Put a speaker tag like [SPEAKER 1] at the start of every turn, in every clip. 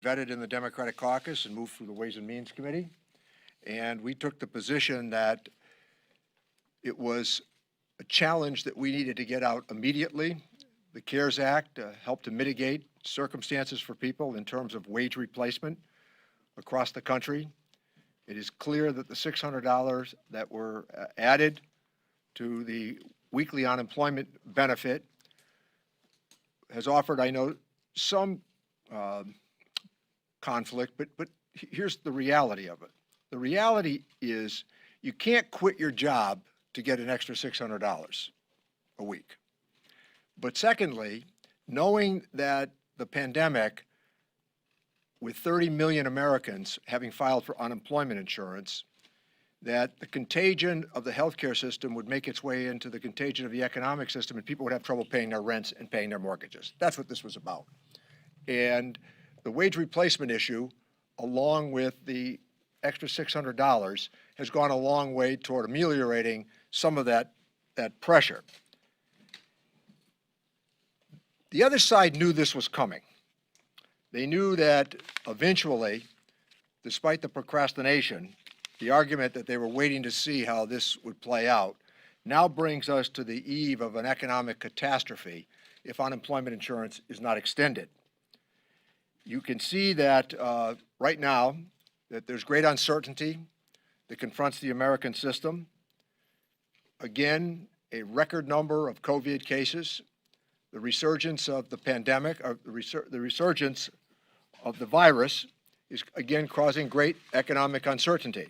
[SPEAKER 1] vetted in the Democratic caucus and moved through the Ways and Means Committee. And we took the position that it was a challenge that we needed to get out immediately. The CARES Act helped to mitigate circumstances for people in terms of wage replacement across the country. It is clear that the $600 that were added to the weekly unemployment benefit has offered, I know, some conflict, but here's the reality of it. The reality is you can't quit your job to get an extra $600 a week. But secondly, knowing that the pandemic, with 30 million Americans having filed for unemployment insurance, that the contagion of the healthcare system would make its way into the contagion of the economic system and people would have trouble paying their rents and paying their mortgages. That's what this was about. And the wage replacement issue, along with the extra $600, has gone a long way toward ameliorating some of that pressure. The other side knew this was coming. They knew that eventually, despite the procrastination, the argument that they were waiting to see how this would play out now brings us to the eve of an economic catastrophe if unemployment insurance is not extended. You can see that right now that there's great uncertainty that confronts the American system. Again, a record number of COVID cases, the resurgence of the pandemic, or the resurgence of the virus is again causing great economic uncertainty.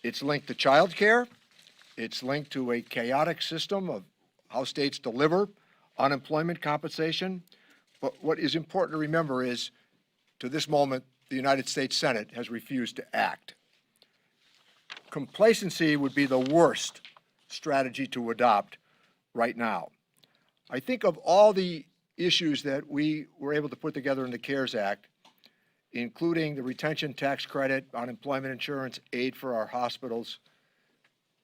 [SPEAKER 1] It's linked to child care. It's linked to a chaotic system of how states deliver unemployment compensation. But what is important to remember is, to this moment, the United States Senate has refused to act. Complacency would be the worst strategy to adopt right now. I think of all the issues that we were able to put together in the CARES Act, including the retention tax credit, unemployment insurance, aid for our hospitals,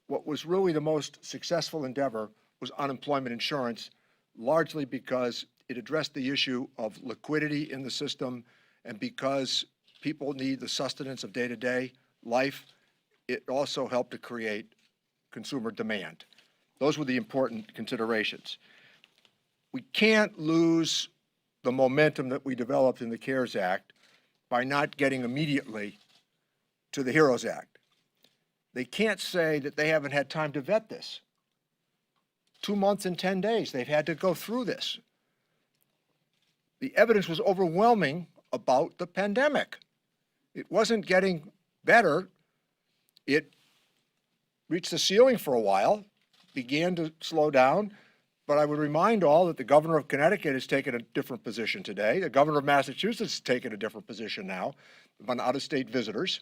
[SPEAKER 1] what was really the most successful endeavor was unemployment insurance, largely because it addressed the issue of liquidity in the system, and because people need the sustenance of day-to-day life, it also helped to create consumer demand. Those were the important considerations. We can't lose the momentum that we developed in the CARES Act by not getting immediately to the HEROES Act. They can't say that they haven't had time to vet this. 2 months and 10 days, they've had to go through this. The evidence was overwhelming about the pandemic. It wasn't getting better. It reached the ceiling for a while, began to slow down, but I would remind all that the governor of Connecticut has taken a different position today. The governor of Massachusetts has taken a different position now on out-of-state visitors.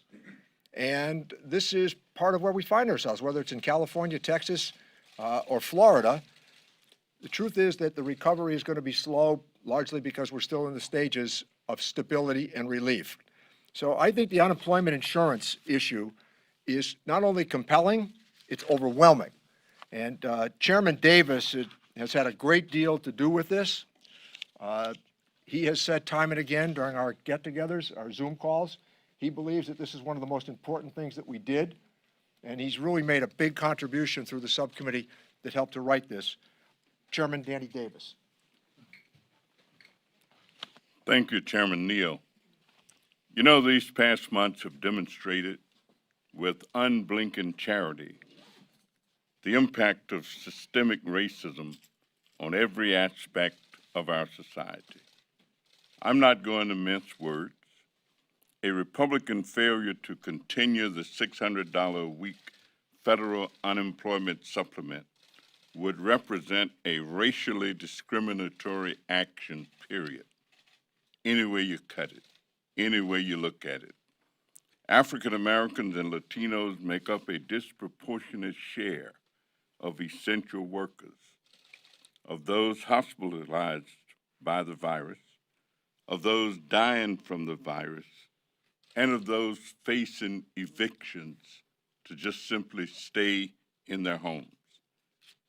[SPEAKER 1] And this is part of where we find ourselves, whether it's in California, Texas, or Florida. The truth is that the recovery is going to be slow, largely because we're still in the stages of stability and relief. So I think the unemployment insurance issue is not only compelling, it's overwhelming. And Chairman Davis has had a great deal to do with this. He has said time and again during our get-togethers, our Zoom calls, he believes that this is one of the most important things that we did, and he's really made a big contribution through the subcommittee that helped to write this. Chairman Danny Davis.
[SPEAKER 2] Thank you, Chairman Neal. You know, these past months have demonstrated with unblinking charity the impact of systemic racism on every aspect of our society. I'm not going to mince words. A Republican failure to continue the $600 a week federal unemployment supplement would represent a racially discriminatory action, period. Any way you cut it, any way you look at it. African Americans and Latinos make up a disproportionate share of essential workers, of those hospitalized by the virus, of those dying from the virus, and of those facing evictions to just simply stay in their homes.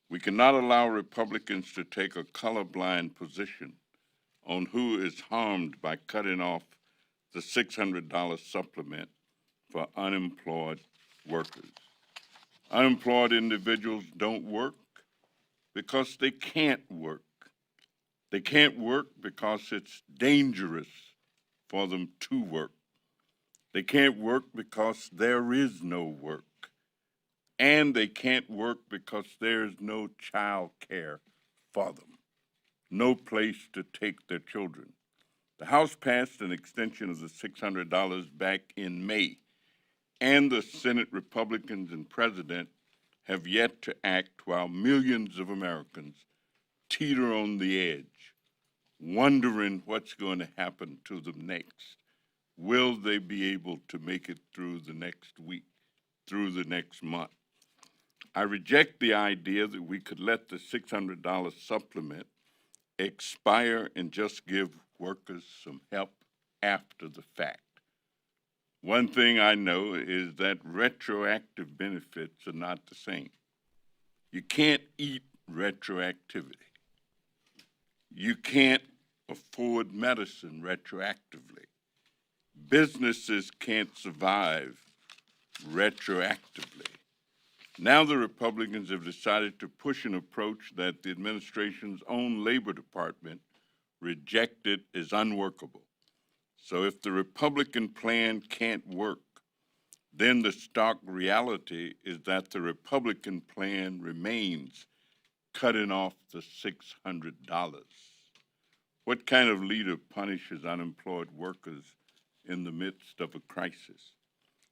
[SPEAKER 2] We cannot allow Republicans to take a colorblind position on who is harmed by cutting off the $600 supplement for unemployed workers. Unemployed individuals don't work because they can't work. They can't work because it's dangerous for them to work. They can't work because there is no work. And they can't work because there's no child care for them, no place to take their children. The House passed an extension of the $600 back in May, and the Senate Republicans and President have yet to act while millions of Americans teeter on the edge, wondering what's going to happen to them next. Will they be able to make it through the next week, through the next month? I reject the idea that we could let the $600 supplement expire and just give workers some help after the fact. One thing I know is that retroactive benefits are not the same. You can't eat retroactivity. You can't afford medicine retroactively. Businesses can't survive retroactively. Now the Republicans have decided to push an approach that the administration's own Labor Department rejected as unworkable. So if the Republican plan can't work, then the stark reality is that the Republican plan remains cutting off the $600. What kind of leader punishes unemployed workers in the midst of a crisis?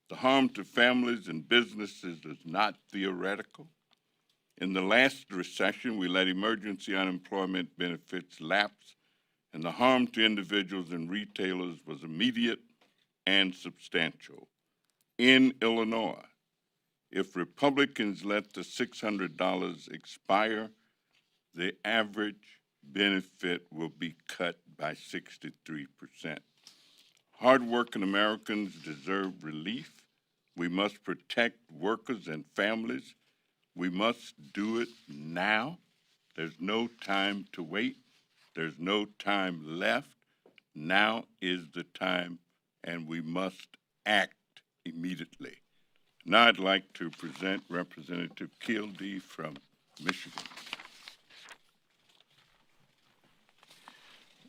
[SPEAKER 2] The harm to families and businesses is not theoretical. In the last recession, we let emergency unemployment benefits lapse, and the harm to individuals and retailers was immediate and substantial. In Illinois, if Republicans let the $600 expire, the average benefit will be cut by 63%. Hardworking Americans deserve relief. We must protect workers and families. We must do it now. There's no time to wait. There's no time left. Now is the time, and we must act immediately. Now I'd like to present Representative Kildee from Michigan.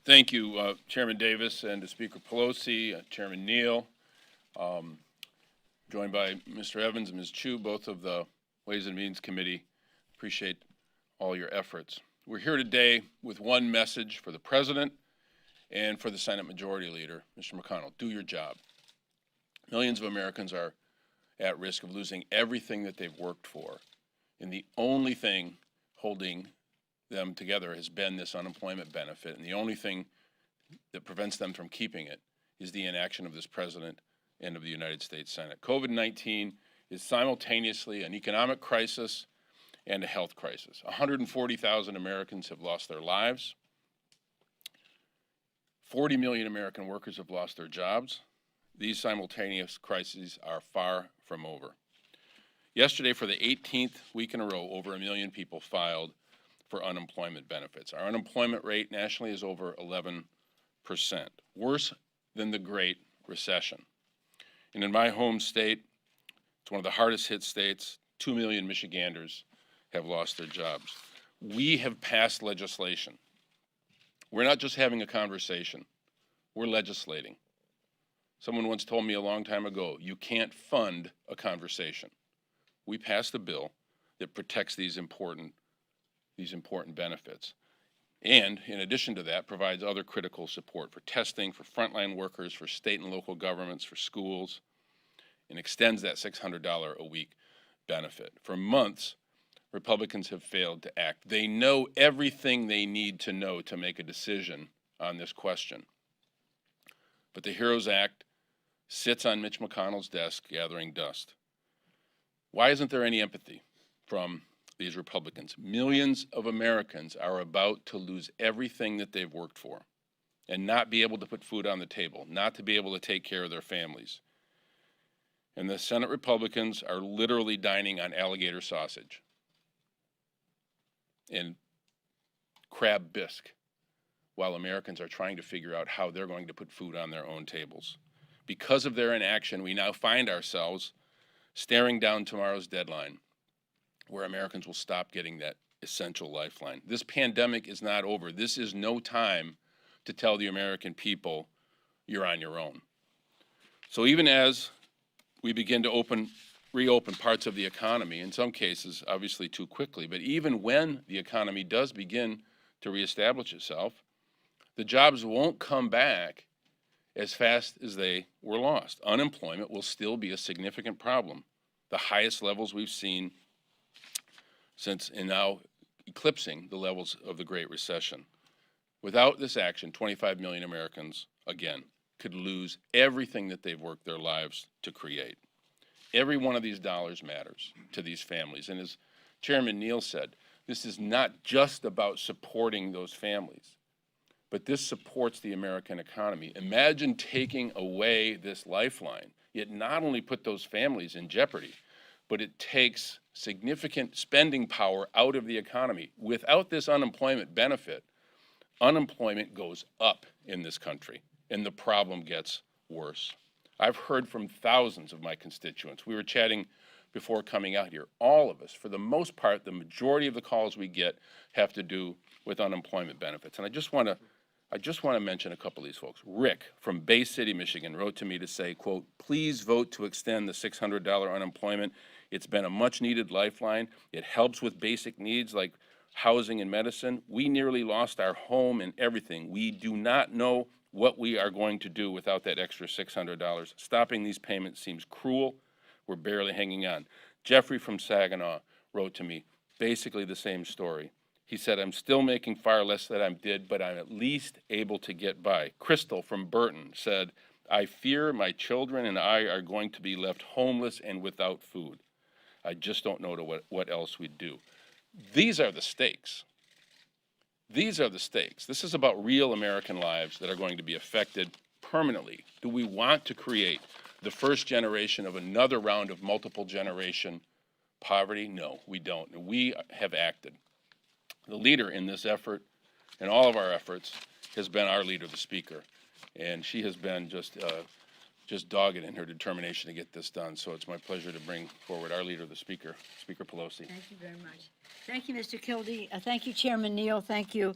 [SPEAKER 3] Thank you, Chairman Davis and to Speaker Pelosi, Chairman Neal, joined by Mr. Evans and Ms. Chu, both of the Ways and Means Committee. Appreciate all your efforts. We're here today with one message for the President and for the Senate Majority Leader, Mr. McConnell. Do your job. Millions of Americans are at risk of losing everything that they've worked for, and the only thing holding them together has been this unemployment benefit, and the only thing that prevents them from keeping it is the inaction of this President and of the United States Senate. COVID-19 is simultaneously an economic crisis and a health crisis. 140,000 Americans have lost their lives. 40 million American workers have lost their jobs. These simultaneous crises are far from over. Yesterday, for the 18th week in a row, over 1 million people filed for unemployment benefits. Our unemployment rate nationally is over 11%, worse than the Great Recession. And in my home state, it's one of the hardest hit states. 2 million Michiganders have lost their jobs. We have passed legislation. We're not just having a conversation, we're legislating. Someone once told me a long time ago, you can't fund a conversation. We passed a bill that protects these important benefits. And in addition to that, provides other critical support for testing, for frontline workers, for state and local governments, for schools, and extends that $600 a week benefit. For months, Republicans have failed to act. They know everything they need to know to make a decision on this question. But the HEROES Act sits on Mitch McConnell's desk gathering dust. Why isn't there any empathy from these Republicans? Millions of Americans are about to lose everything that they've worked for and not be able to put food on the table, not to be able to take care of their families. And the Senate Republicans are literally dining on alligator sausage and crab bisque while Americans are trying to figure out how they're going to put food on their own tables. Because of their inaction, we now find ourselves staring down tomorrow's deadline, where Americans will stop getting that essential lifeline. This pandemic is not over. This is no time to tell the American people you're on your own. So even as we begin to reopen parts of the economy, in some cases obviously too quickly, but even when the economy does begin to reestablish itself, the jobs won't come back as fast as they were lost. Unemployment will still be a significant problem, the highest levels we've seen since, and now eclipsing the levels of the Great Recession. Without this action, 25 million Americans, again, could lose everything that they've worked their lives to create. Every one of these dollars matters to these families. And as Chairman Neal said, this is not just about supporting those families, but this supports the American economy. Imagine taking away this lifeline. It not only put those families in jeopardy, but it takes significant spending power out of the economy. Without this unemployment benefit, unemployment goes up in this country, and the problem gets worse. I've heard from thousands of my constituents. We were chatting before coming out here. All of us, for the most part, the majority of the calls we get have to do with unemployment benefits. And I just want to mention a couple of these folks. Rick from Bay City, Michigan, wrote to me to say, quote, "Please vote to extend the $600 unemployment. It's been a much-needed lifeline. It helps with basic needs like housing and medicine. We nearly lost our home and everything. We do not know what we are going to do without that extra $600. Stopping these payments seems cruel. We're barely hanging on." Jeffrey from Saginaw wrote to me, basically the same story. He said, "I'm still making far less than I did, but I'm at least able to get by." Crystal from Burton said, "I fear my children and I are going to be left homeless and without food. I just don't know what else we'd do." These are the stakes. These are the stakes. This is about real American lives that are going to be affected permanently. Do we want to create the first generation of another round of multiple generation poverty? No, we don't. And we have acted. The leader in this effort and all of our efforts has been our leader, the Speaker. And she has been just dogged in her determination to get this done. So it's my pleasure to bring forward our leader, the Speaker, Speaker Pelosi.
[SPEAKER 4] Thank you very much. Thank you, Mr. Kildee. Thank you, Chairman Neal. Thank you,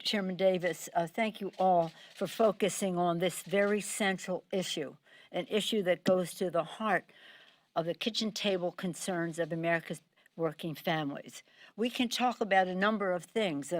[SPEAKER 4] Chairman Davis. Thank you all for focusing on this very central issue, an issue that goes to the heart of the kitchen table concerns of America's working families. We can talk about a number of things.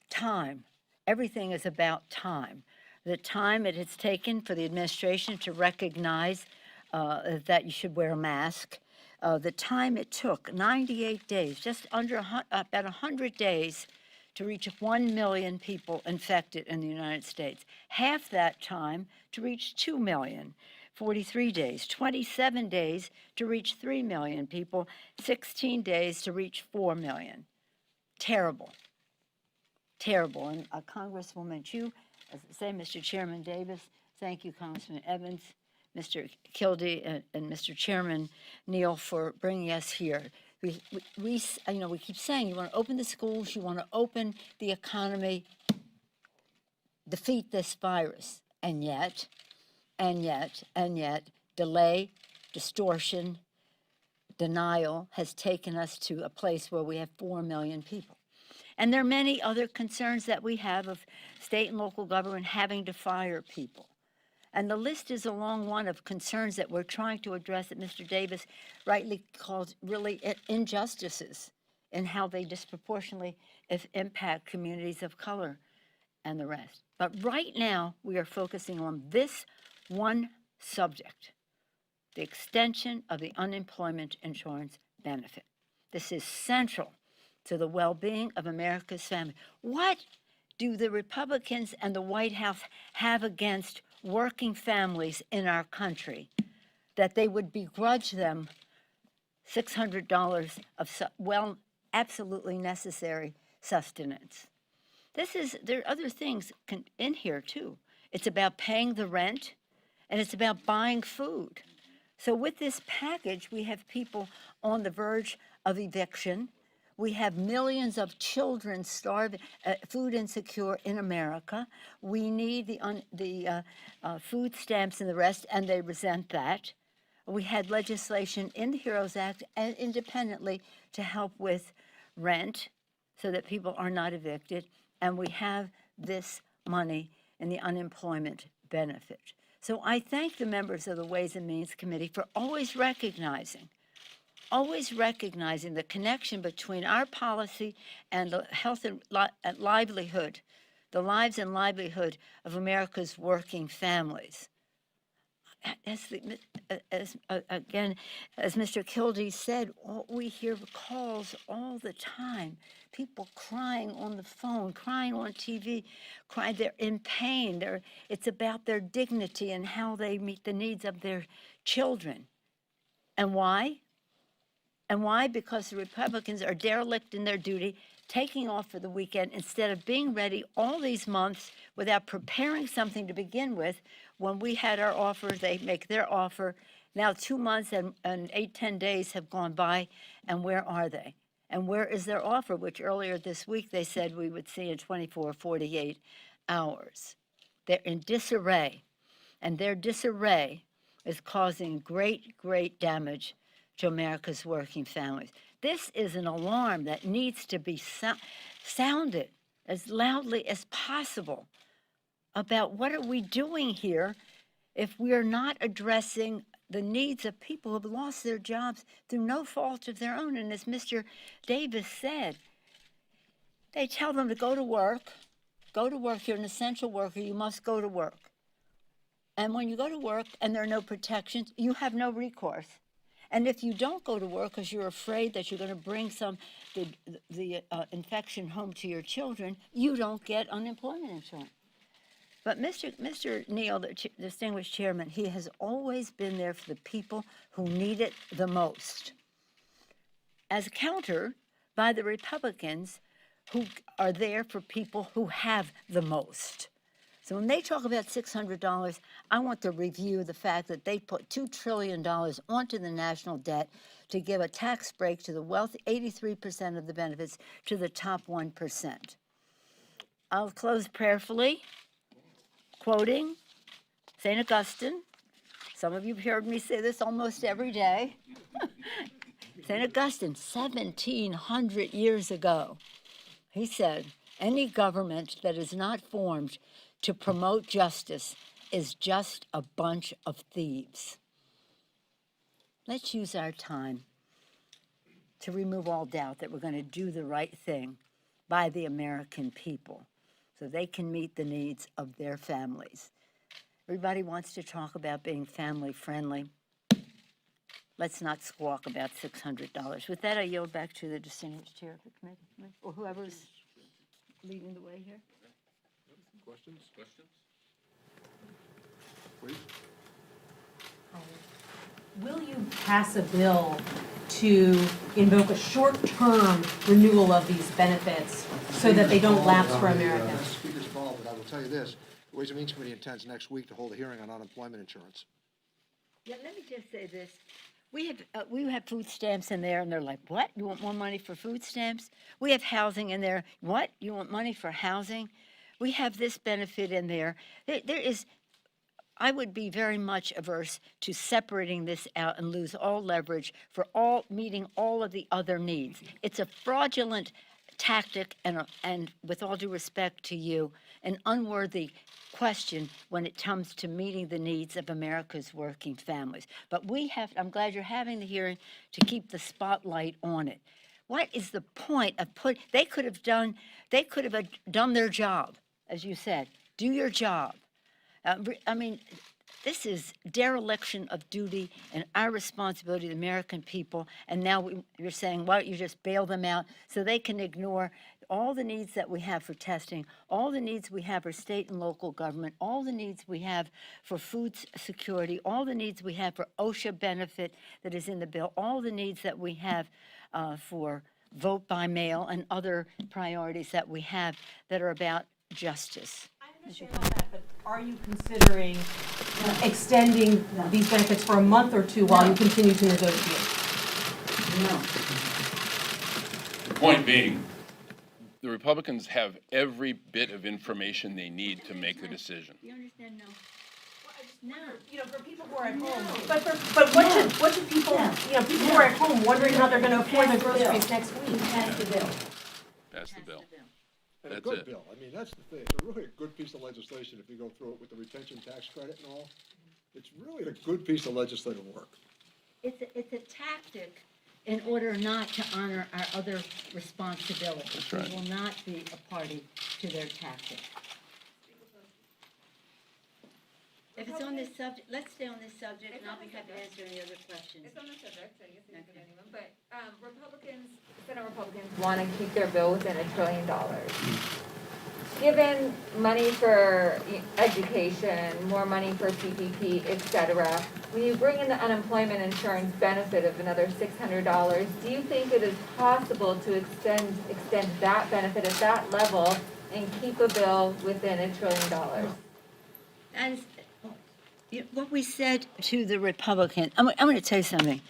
[SPEAKER 4] Time. Everything is about time. The time it has taken for the administration to recognize that you should wear a mask. The time it took, 98 days, just under about 100 days to reach 1 million people infected in the United States. Half that time to reach 2 million, 43 days, 27 days to reach 3 million people, 16 days to reach 4 million. Terrible, terrible. And Congresswoman Chu, as I say, Mr. Chairman Davis, thank you, Congressman Evans, Mr. Kildee, and Mr. Chairman Neal for bringing us here. We keep saying you want to open the schools, you want to open the economy, defeat this virus, and yet, delay, distortion, denial has taken us to a place where we have 4 million people. And there are many other concerns that we have of state and local government having to fire people. And the list is a long one of concerns that we're trying to address that Mr. Davis rightly calls really injustices in how they disproportionately impact communities of color and the rest. But right now, we are focusing on this one subject, the extension of the unemployment insurance benefit. This is central to the well-being of America's family. What do the Republicans and the White House have against working families in our country that they would begrudge them $600 of absolutely necessary sustenance? There are other things in here too. It's about paying the rent, and it's about buying food. So with this package, we have people on the verge of eviction. We have millions of children starving, food insecure in America. We need the food stamps and the rest, and they resent that. We had legislation in the HEROES Act and independently to help with rent so that people are not evicted. And we have this money in the unemployment benefit. So I thank the members of the Ways and Means Committee for always recognizing the connection between our policy and the health and livelihood, the lives and livelihood of America's working families. Again, as Mr. Kildee said, we hear calls all the time, people crying on the phone, crying on TV, crying, they're in pain. It's about their dignity and how they meet the needs of their children. And why? And why? Because the Republicans are derelict in their duty, taking off for the weekend instead of being ready all these months without preparing something to begin with. When we had our offer, they make their offer. Now 2 months and 8-10 days have gone by, and where are they? And where is their offer, which earlier this week they said we would see in 24, 48 hours? They're in disarray, and their disarray is causing great, great damage to America's working families. This is an alarm that needs to be sounded as loudly as possible about what are we doing here if we are not addressing the needs of people who have lost their jobs through no fault of their own. And as Mr. Davis said, they tell them to go to work, you're an essential worker, you must go to work. And when you go to work and there are no protections, you have no recourse. And if you don't go to work because you're afraid that you're going to bring the infection home to your children, you don't get unemployment insurance. But Mr. Neal, the distinguished chairman, he has always been there for the people who need it the most, as countered by the Republicans who are there for people who have the most. So when they talk about $600, I want to review the fact that they put $2 trillion onto the national debt to give a tax break to the wealthy, 83% of the benefits to the top 1%. I'll close prayerfully, quoting St. Augustine. Some of you have heard me say this almost every day. St. Augustine, 1,700 years ago, he said, any government that is not formed to promote justice is just a bunch of thieves. Let's use our time to remove all doubt that we're going to do the right thing by the American people so they can meet the needs of their families. Everybody wants to talk about being family friendly. Let's not squawk about $600. With that, I yield back to the distinguished chair of the committee, or whoever's leading the way here.
[SPEAKER 1] Questions?
[SPEAKER 3] Questions?
[SPEAKER 1] Please.
[SPEAKER 5] Will you pass a bill to invoke a short-term renewal of these benefits so that they don't lapse for Americans?
[SPEAKER 1] Speaker's call, but I will tell you this, the Ways and Means Committee intends next week to hold a hearing on unemployment insurance.
[SPEAKER 4] Yeah, let me just say this. We have food stamps in there, and they're like, what? You want more money for food stamps? We have housing in there. What? You want money for housing? We have this benefit in there. I would be very much averse to separating this out and lose all leverage for meeting all of the other needs. It's a fraudulent tactic and with all due respect to you, an unworthy question when it comes to meeting the needs of America's working families. But I'm glad you're having the hearing to keep the spotlight on it. What is the point of they could have done their job, as you said. Do your job. I mean, this is dereliction of duty and our responsibility to the American people. And now you're saying, why don't you just bail them out so they can ignore all the needs that we have for testing, all the needs we have for state and local government, all the needs we have for food security, all the needs we have for OSHA benefit that is in the bill, all the needs that we have for vote by mail and other priorities that we have that are about justice.
[SPEAKER 5] I understand that, but are you considering extending these benefits for a month or two while you continue to negotiate?
[SPEAKER 4] No.
[SPEAKER 3] point being, the Republicans have every bit of information they need to make the decision.
[SPEAKER 4] You understand? No.
[SPEAKER 5] You know, for people who are at home, but what should people, you know, people who are at home wondering how they're gonna afford their groceries next week?
[SPEAKER 4] Pass the bill.
[SPEAKER 3] That's the bill.
[SPEAKER 1] And a
[SPEAKER 3] That's
[SPEAKER 1] good
[SPEAKER 3] it.
[SPEAKER 1] bill. I mean, that's the thing. It's a really a good piece of legislation if you go through it with the retention tax credit and all. It's really a good piece of legislative work.
[SPEAKER 4] It's a tactic in order not to honor our other responsibilities.
[SPEAKER 3] That's right.
[SPEAKER 4] We will not be a party to their tactic. If it's on this subject, let's stay on this subject, and I'll be happy to answer any other questions.
[SPEAKER 6] It's on the subject, so I guess it's with anyone, but Republicans, Senate Republicans want to keep their bill within $1 trillion. Given money for education, more money for PPP, et cetera, when you bring in the unemployment insurance benefit of another $600, do you think it is possible to extend that benefit at that level and keep a bill within $1 trillion?
[SPEAKER 4] And what we said to the Republican, I'm going to tell you something.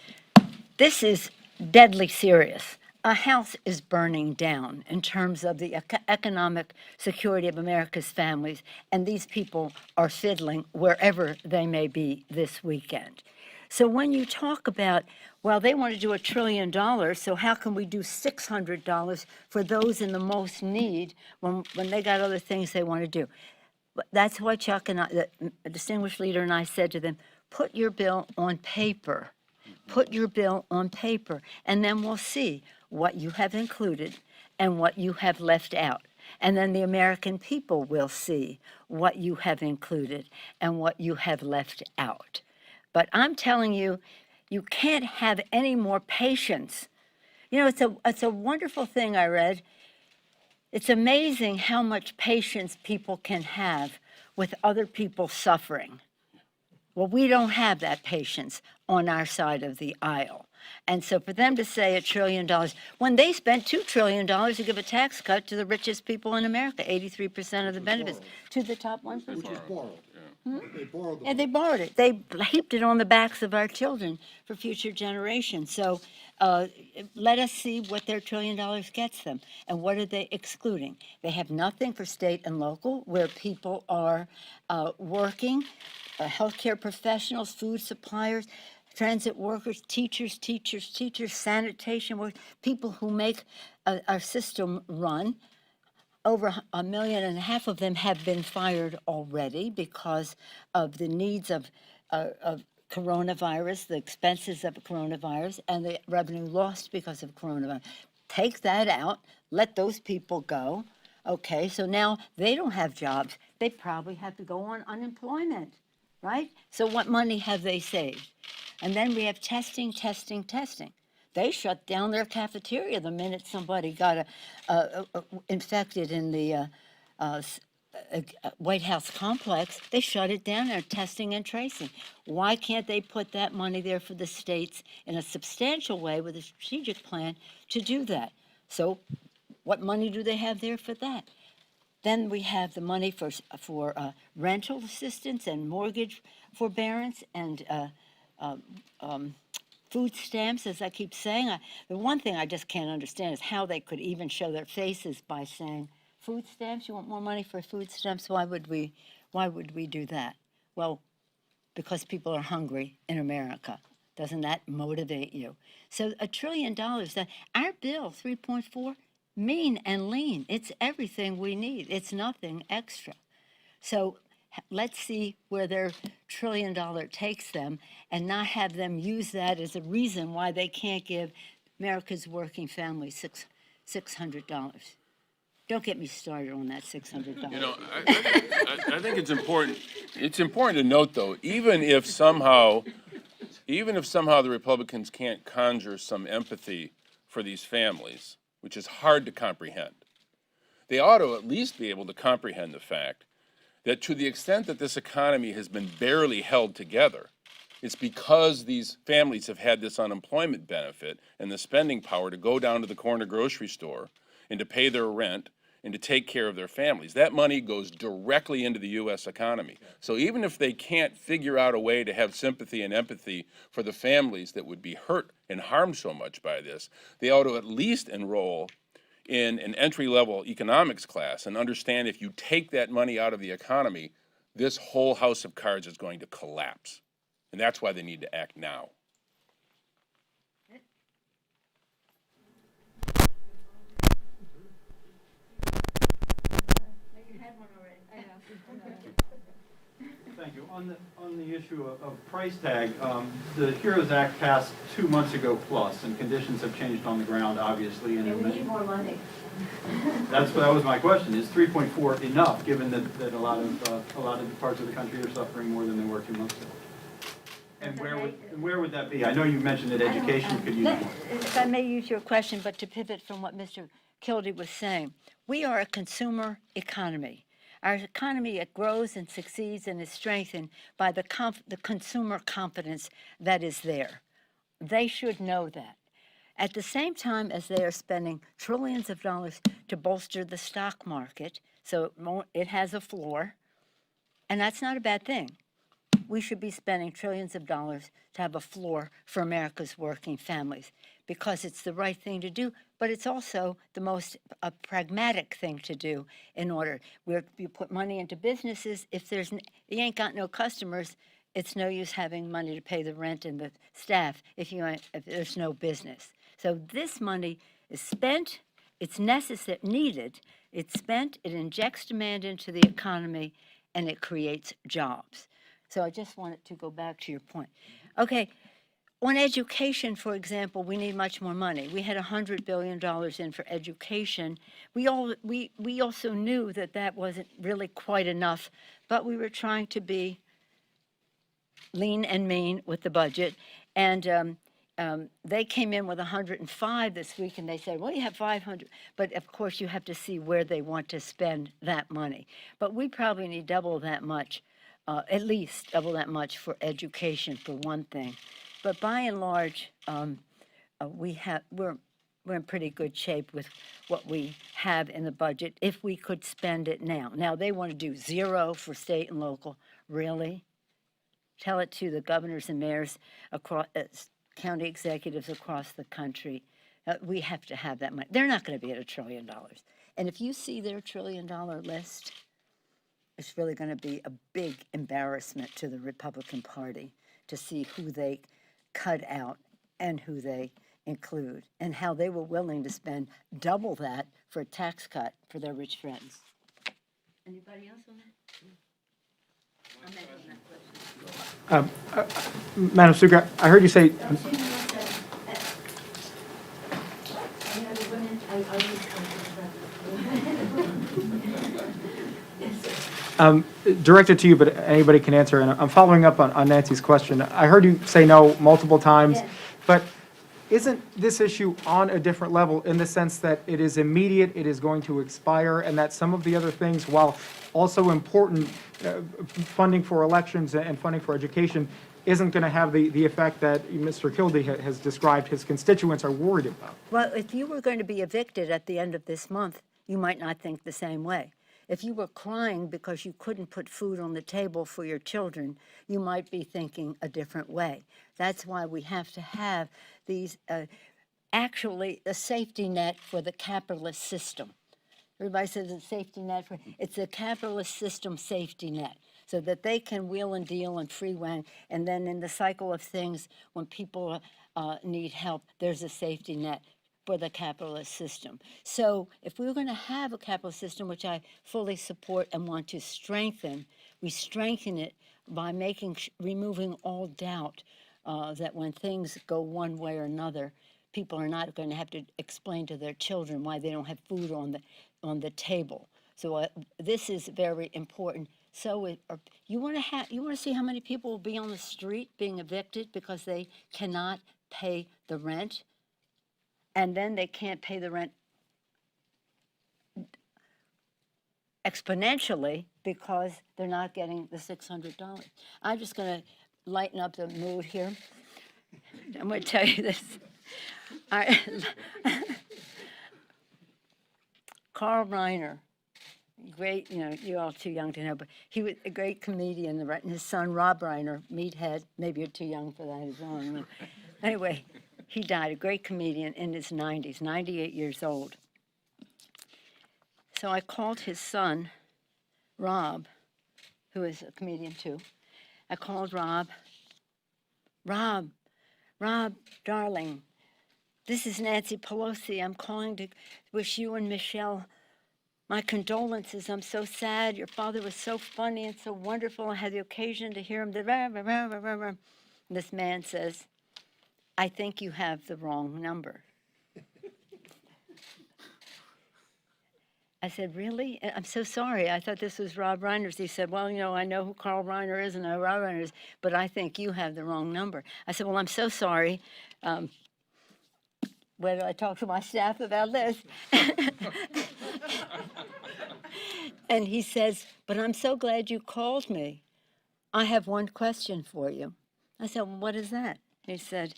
[SPEAKER 4] This is deadly serious. A house is burning down in terms of the economic security of America's families, and these people are fiddling wherever they may be this weekend. So when you talk about, well, they want to do $1 trillion, so how can we do $600 for those in the most need when they got other things they want to do? That's why Chuck and I, the distinguished leader and I said to them, put your bill on paper. Put your bill on paper, and then we'll see what you have included and what you have left out. And then the American people will see what you have included and what you have left out. But I'm telling you, you can't have any more patience. You know, it's a wonderful thing I read. It's amazing how much patience people can have with other people suffering. Well, we don't have that patience on our side of the aisle. And so for them to say $1 trillion, when they spent $2 trillion to give a tax cut to the richest people in America, 83% of the benefits, to the top 1%.
[SPEAKER 1] Which is borrowed. They borrowed the
[SPEAKER 4] And they borrowed it. They heaped it on the backs of our children for future generations. So let us see what their $1 trillion gets them. And what are they excluding? They have nothing for state and local, where people are working, healthcare professionals, food suppliers, transit workers, teachers, sanitation workers, people who make our system run. Over 1.5 million of them have been fired already because of the needs of coronavirus, the expenses of coronavirus, and the revenue lost because of coronavirus. Take that out, let those people go. Okay, so now they don't have jobs. They probably have to go on unemployment, right? So what money have they saved? And then we have testing. They shut down their cafeteria the minute somebody got infected in the White House complex. They shut it down. They're testing and tracing. Why can't they put that money there for the states in a substantial way with a strategic plan to do that? So what money do they have there for that? Then we have the money for rental assistance and mortgage forbearance and food stamps, as I keep saying. The one thing I just can't understand is how they could even show their faces by saying, food stamps, you want more money for food stamps? Why would we do that? Well, because people are hungry in America. Doesn't that motivate you? So $1 trillion, our bill, 3.4, mean and lean. It's everything we need. It's nothing extra. So let's see where their $1 trillion takes them and not have them use that as a reason why they can't give America's working families $600. Don't get me started on that $600.
[SPEAKER 3] You know, I think it's important. It's important to note, though, even if somehow the Republicans can't conjure some empathy for these families, which is hard to comprehend, they ought to at least be able to comprehend the fact that to the extent that this economy has been barely held together, it's because these families have had this unemployment benefit and the spending power to go down to the corner grocery store and to pay their rent and to take care of their families. That money goes directly into the U.S. economy. So even if they can't figure out a way to have sympathy and empathy for the families that would be hurt and harmed so much by this, they ought to at least enroll in an entry-level economics class and understand if you take that money out of the economy, this whole house of cards is going to collapse. And that's why they need to act now.
[SPEAKER 7] Thank you. On the issue of price tag, the HEROES Act passed 2 months ago plus, and conditions have changed on the ground, obviously. And
[SPEAKER 4] We need more money.
[SPEAKER 7] that was my question. Is 3.4 enough, given that a lot of parts of the country are suffering more than they were 2 months ago? And where would that be? I know you mentioned that education could use more.
[SPEAKER 4] If I may use your question, but to pivot from what Mr. Kildee was saying, we are a consumer economy. Our economy, it grows and succeeds and is strengthened by the consumer confidence that is there. They should know that. At the same time as they are spending trillions of dollars to bolster the stock market, so it has a floor, and that's not a bad thing. We should be spending trillions of dollars to have a floor for America's working families because it's the right thing to do, but it's also the most pragmatic thing to do in order. You put money into businesses. If you ain't got no customers, it's no use having money to pay the rent and the staff if there's no business. So this money is spent. It's needed. It's spent. It injects demand into the economy, and it creates jobs. So I just wanted to go back to your point. Okay, on education, for example, we need much more money. We had $100 billion in for education. We also knew that wasn't really quite enough, but we were trying to be lean and mean with the budget. And they came in with 105 this week, and they said, well, you have 500. But, of course, you have to see where they want to spend that money. But we probably need double that much. At least double that much for education, for one thing. But by and large, we're in pretty good shape with what we have in the budget if we could spend it now. Now, they want to do zero for state and local. Really? Tell it to the governors and mayors, across county executives across the country. We have to have that money. They're not going to be at $1 trillion. And if you see their $1 trillion list, it's really going to be a big embarrassment to the Republican Party to see who they cut out and who they include, and how they were willing to spend double that for a tax cut for their rich friends. Anybody else on that?
[SPEAKER 8] Madam Speaker, I heard you say. Directed to you, but anybody can answer. And I'm following up on Nancy's question. I heard you say no multiple times, but isn't this issue on a different level in the sense that it is immediate, it is going to expire, and that some of the other things, while also important, funding for elections and funding for education, isn't going to have the effect that Mr. Kildee has described his constituents are worried about?
[SPEAKER 4] Well, if you were going to be evicted at the end of this month, you might not think the same way. If you were crying because you couldn't put food on the table for your children, you might be thinking a different way. That's why we have to have these, actually, a safety net for the capitalist system. Everybody says it's a safety net. It's a capitalist system safety net, so that they can wheel and deal and freewheel. And then in the cycle of things, when people need help, there's a safety net for the capitalist system. So if we're going to have a capitalist system, which I fully support and want to strengthen, we strengthen it by removing all doubt that when things go one way or another, people are not going to have to explain to their children why they don't have food on the table. So this is very important. So you want to see how many people will be on the street being evicted because they cannot pay the rent? And then they can't pay the rent exponentially because they're not getting the $600. I'm just going to lighten up the mood here. I'm going to tell you this. Carl Reiner, great, you're all too young to know, but he was a great comedian, and his son, Rob Reiner, meathead, maybe you're too young for that as well. Anyway, he died, a great comedian in his 90s, 98 years old. So I called his son, Rob, who is a comedian too. I called Rob. Rob, darling, this is Nancy Pelosi. I'm calling to wish you and Michelle my condolences. I'm so sad. Your father was so funny and so wonderful. I had the occasion to hear him. This man says, I think you have the wrong number. I said, really? I'm so sorry. I thought this was Rob Reiner's. He said, well, I know who Carl Reiner is and I know Rob Reiner is, but I think you have the wrong number. I said, well, I'm so sorry. Where do I talk to my staff about this? And he says, but I'm so glad you called me. I have one question for you. I said, well, what is that? He said,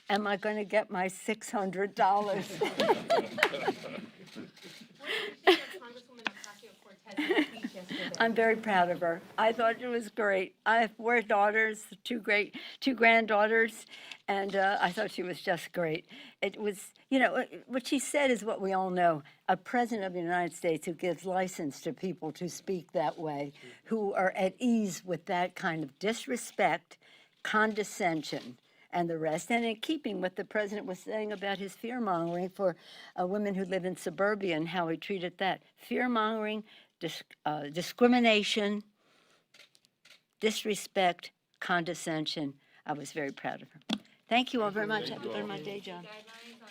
[SPEAKER 4] am I going to get my $600? I'm very proud of her. I thought it was great. I have 4 daughters, 2 granddaughters, and I thought she was just great. It was, what she said is what we all know. A president of the United States who gives license to people to speak that way, who are at ease with that kind of disrespect, condescension, and the rest, and in keeping what the president was saying about his fear-mongering for women who live in suburbia and how he treated that. Fear-mongering, discrimination, disrespect, condescension. I was very proud of her. Thank you all very much. I have to go to my day job.
[SPEAKER 6] Guidelines on